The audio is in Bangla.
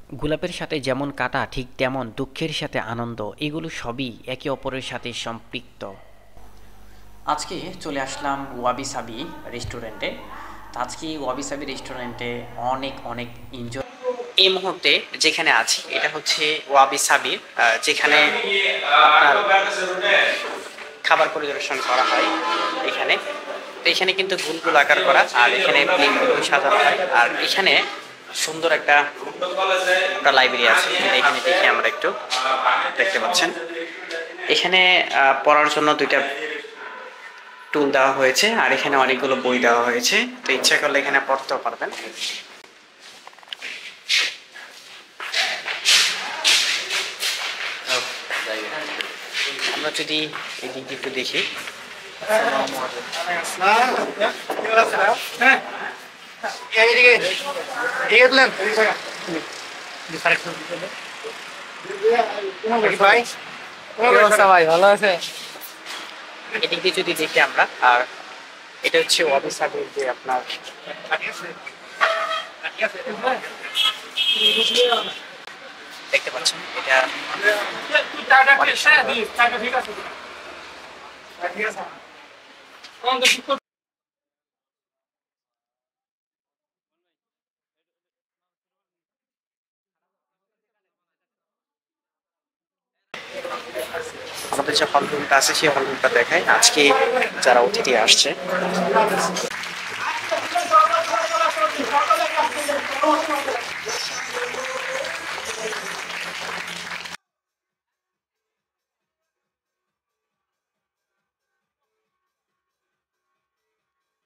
গোলাপের সাথে যেমন কাঁটা ঠিক তেমন দুঃখের সাথে আনন্দ, এগুলো সবই একে অপরের সাথে সম্পৃক্ত। আজকে চলে আসলাম ওয়াবি সাবি রেস্টুরেন্টে। তো আজকে ওয়াবি সাবি রেস্টুরেন্টে অনেক অনেক এনজয়। এই মুহূর্তে যেখানে আছি এটা হচ্ছে ওয়াবি সাবির, যেখানে আপনার খাবার পরিদর্শন করা হয় এখানে। তো এখানে কিন্তু গোল আকার করা, আর এখানে প্লেটগুলো সাজানো হয়। আর এখানে সুন্দর একটা লাইব্রেরি আছে, এখানে দেখি আমরা একটু দেখতে পাচ্ছেন। এখানে পড়ার জন্য দুইটা টুল দেওয়া হয়েছে, আর এখানে অনেকগুলো বই দেওয়া হয়েছে। তো ইচ্ছা করলে এখানে পড়তেও পারবেন। আমরা যদি এই দিক একটু দেখি, ভাই ভালো আছে। এদিক দিয়ে যদি দেখি আমরা, আর এটা হচ্ছে ওয়াবি সাবির যে আপনার দেখতে পাচ্ছেন, এটা আমাদের যে হল রুমটা আছে সেই হল রুমটা দেখায় আজকে যারা অতিথি আসছে।